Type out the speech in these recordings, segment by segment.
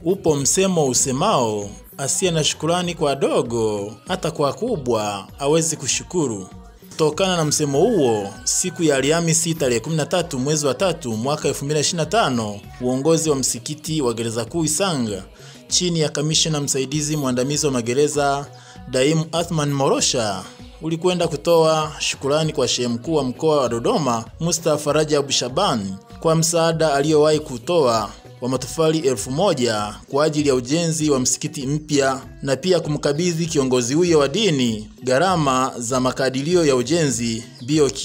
Upo msemo usemao, asiye na shukrani kwa dogo hata kwa kubwa hawezi kushukuru. Kutokana na msemo huo, siku ya Alhamisi tarehe 13 mwezi wa 3 mwaka 2025, uongozi wa msikiti wa Gereza Kuu Isanga chini ya kamishna msaidizi mwandamizi wa magereza Daimu Athman Morosha ulikwenda kutoa shukrani kwa Shehe Mkuu wa Mkoa wa Dodoma Mustafa Rajab Shaban kwa msaada aliyowahi kutoa wa matofali 1000 kwa ajili ya ujenzi wa msikiti mpya, na pia kumkabidhi kiongozi huyo wa dini gharama za makadirio ya ujenzi BOQ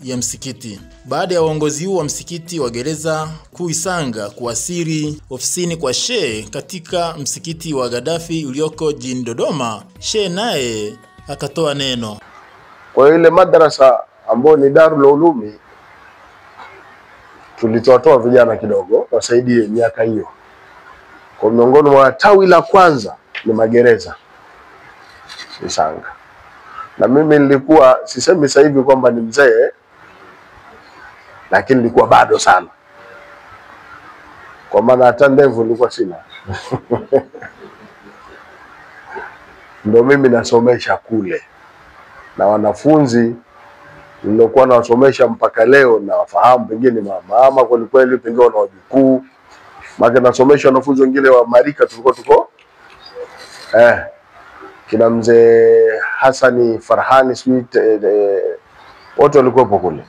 ya msikiti. Baada ya uongozi huu wa msikiti wa Gereza Kuu Isanga kuwasili ofisini kwa Shehe katika msikiti wa Gaddafi ulioko jijini Dodoma, Shehe naye akatoa neno. Kwa ile madrasa ambayo ni Darul Ulumi, tulitoa vijana kidogo wasaidie miaka hiyo. Kwa miongoni mwa tawi la kwanza ni magereza Isanga. Na mimi nilikuwa, sisemi sasa hivi kwamba ni mzee, lakini nilikuwa bado sana. Kwa maana hata ndevu nilikuwa sina. Ndio mimi nasomesha kule. Na wanafunzi nilikuwa nawasomesha mpaka leo na wafahamu, pengine mama kwa kweli, pengine na wajukuu. Maana nasomesha wanafunzi wengine wa marika tuko kina mzee Hasani Farhani Sweet, wote walikuwa kule.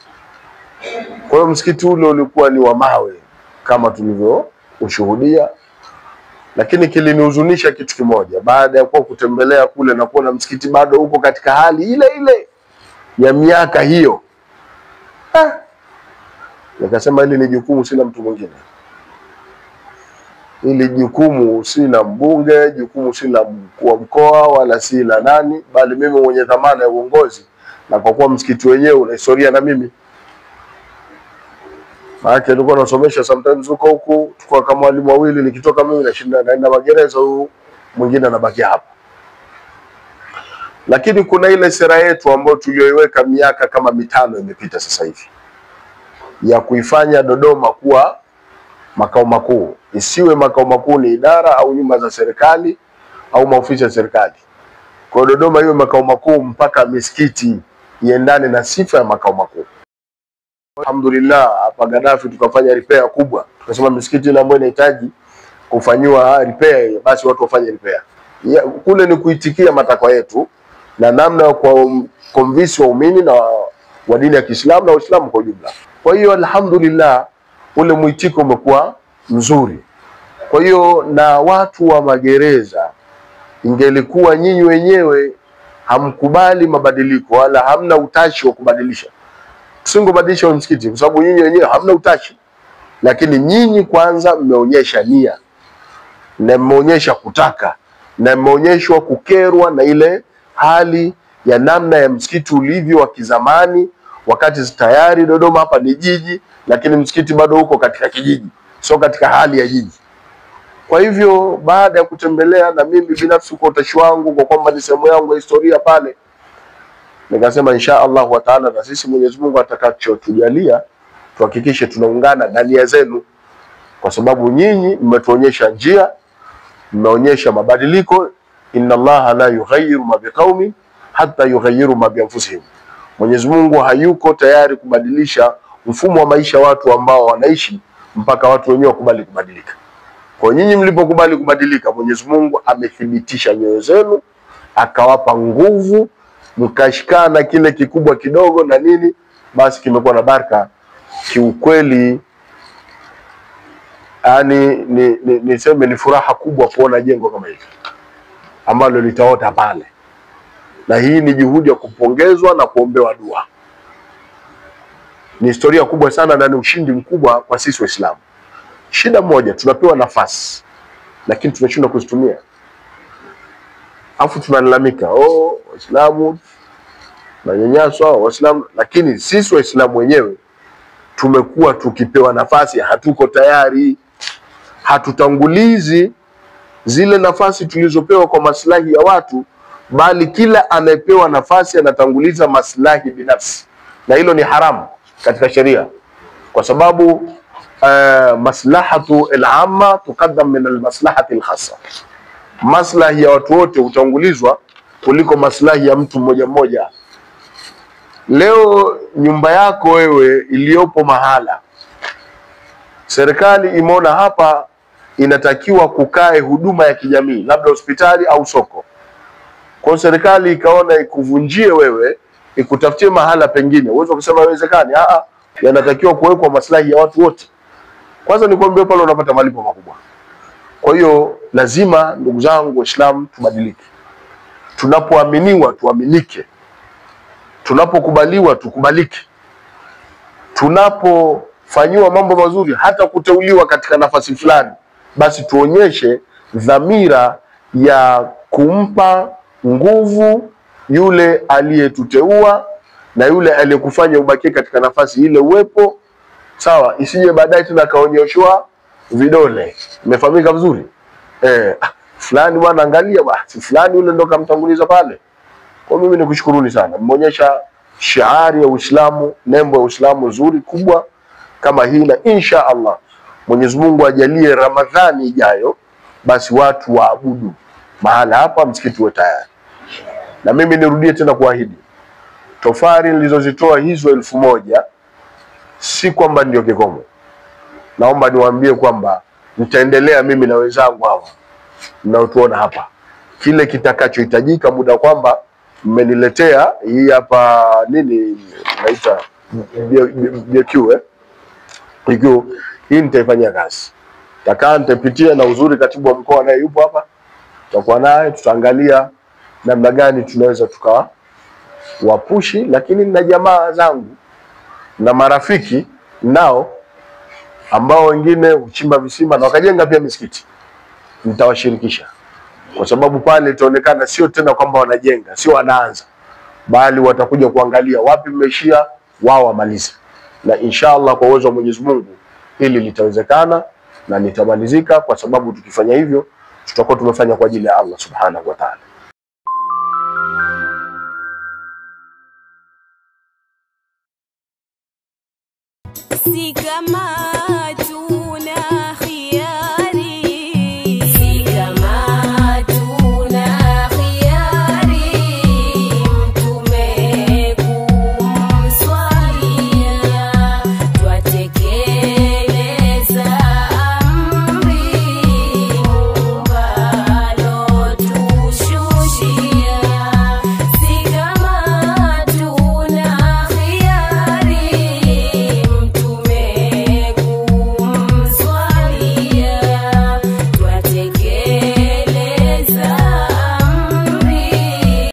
Kwa hiyo msikiti ule ulikuwa ni wa mawe kama tulivyo ushuhudia, lakini kilinihuzunisha kitu kimoja. Baada ya kwa kutembelea kule na kuona msikiti bado uko katika hali ile ile ya miaka hiyo, nikasema hili ni jukumu, sina mtu mwingine. Hili jukumu sina mbunge, jukumu sina mkuu wa mkoa wala sina nani, bali mimi mwenye dhamana ya uongozi, na kwa kuwa msikiti wenyewe una historia na mimi. Maana nilikuwa nasomesha sometimes huko tukua kama walimu wawili, nikitoka mimi naenda magereza, huyu mwingine anabaki hapa. Lakini kuna ile sera yetu ambayo tulioiweka miaka kama 5 imepita sasa hivi, ya kuifanya Dodoma kuwa makao makuu. Isiwe makao makuu ni idara au nyumba za serikali au maofisi ya serikali. Kwa Dodoma iwe makao makuu mpaka misikiti iendane na sifa ya makao makuu. Alhamdulillah, hapa Gaddafi tukafanya repair kubwa. Tukasema misikiti ile ambayo inahitaji kufanywa repair, basi watu wafanye repair. Kule ni kuitikia matakwa yetu na namna ya convince waumini na wa dini ya Kiislamu na Uislamu kwa ujumla. Kwa hiyo alhamdulillah ule mwitiko umekuwa mzuri. Kwa hiyo na watu wa magereza, ingelikuwa nyinyi wenyewe hamkubali mabadiliko wala hamna utashi wa kubadilisha, tusingobadilisha msikiti, kwa sababu nyinyi wenyewe hamna utashi. Lakini nyinyi kwanza mmeonyesha nia, na mmeonyesha kutaka, na mmeonyeshwa kukerwa na ile hali ya namna ya msikiti ulivyo wa kizamani, wakati tayari Dodoma hapa ni jiji, lakini msikiti bado uko katika kijiji, sio katika hali ya jiji. Kwa hivyo baada ya kutembelea na mimi binafsi kwa utashi wangu, kwa kwamba ni sehemu yangu ya historia pale, nikasema insha Allah wa taala, na sisi Mwenyezi Mungu atakachotujalia tuhakikishe tunaungana na nia zenu, kwa sababu nyinyi mmetuonyesha njia, mmeonyesha mabadiliko. Inna Allah la yughayyiru ma biqaumin hatta yughayyiru ma bi anfusihim. Mwenyezi Mungu hayuko tayari kubadilisha mfumo wa maisha watu ambao wanaishi mpaka watu wenyewe wakubali kubadilika. Kwa nyinyi mlipokubali kubadilika, Mwenyezi Mungu amethibitisha nyoyo zenu, akawapa nguvu, mkashikana kile kikubwa kidogo na nini, basi kimekuwa na baraka kiukweli. Niseme ni furaha kubwa kuona jengo kama hili ambalo litaota pale, na hii ni juhudi ya kupongezwa na kuombewa dua. Ni historia kubwa sana na ni ushindi mkubwa kwa sisi Waislamu. Shida moja, tunapewa nafasi lakini tunashindwa kuzitumia. Afu tunalalamika, Waislamu tunanyanyaswa, Waislamu, lakini sisi Waislamu wenyewe tumekuwa tukipewa nafasi hatuko tayari, hatutangulizi zile nafasi tulizopewa kwa maslahi ya watu, bali kila anayepewa nafasi anatanguliza maslahi binafsi, na hilo ni haramu katika sheria, kwa sababu maslahatu al-amma tuqaddam min al-maslahati al-khassa. Maslahi ya watu wote hutangulizwa kuliko maslahi ya mtu mmoja mmoja. Leo nyumba yako wewe iliyopo mahala, serikali imeona hapa inatakiwa kukae huduma ya kijamii, labda hospitali au soko. Kwa serikali ikaona ikuvunjie wewe, ikutafutie mahala pengine. Uwezo kusema haiwezekani. Yanatakiwa kuwekwa maslahi ya watu wote. Kwanza nikwambie pale unapata malipo makubwa. Kwa hiyo lazima ndugu zangu Waislamu tubadilike. Tunapoaminiwa tuaminike. Tunapokubaliwa tukubalike. Tunapofanywa mambo mazuri, hata kuteuliwa katika nafasi fulani, basi tuonyeshe dhamira ya kumpa nguvu yule aliyetuteua na yule aliyekufanya ubakie katika nafasi ile uwepo. Sawa, isije baadaye tena kaonyeshwa vidole. Imefahamika vizuri? Fulani bwana, angalia basi fulani yule ndo kamtanguliza pale. Kwa mimi nikushukuruni sana. Mmeonyesha shiari ya Uislamu, nembo ya Uislamu nzuri kubwa kama hii, na insha Allah Mwenyezi Mungu ajalie Ramadhani ijayo basi watu waabudu mahala hapa, msikiti uwe tayari. Na mimi nirudie tena kuahidi, tofari nilizozitoa hizo 1000 si kwamba ndio kikomo. Naomba niwaambie kwamba nitaendelea mimi na wenzangu hawa mnaotuona hapa, kile kitakachohitajika, muda kwamba mmeniletea hii hapa nini naita BQ hii, nitaifanyia kazi. Nitapitia na uzuri katibu wa mkoa naye yupo hapa, tutakuwa naye, tutaangalia namna gani tunaweza tukawapushi. Lakini na jamaa zangu na marafiki nao ambao wengine uchimba visima na wakajenga pia misikiti, nitawashirikisha, kwa sababu pale itaonekana sio tena kwamba wanajenga, sio wanaanza, bali watakuja kuangalia wapi mmeishia, wao wamalize. Na inshallah kwa uwezo wa Mwenyezi Mungu hili litawezekana na litamalizika, kwa sababu tukifanya hivyo tutakuwa tumefanya kwa ajili ya Allah subhanahu wa ta'ala. Si kama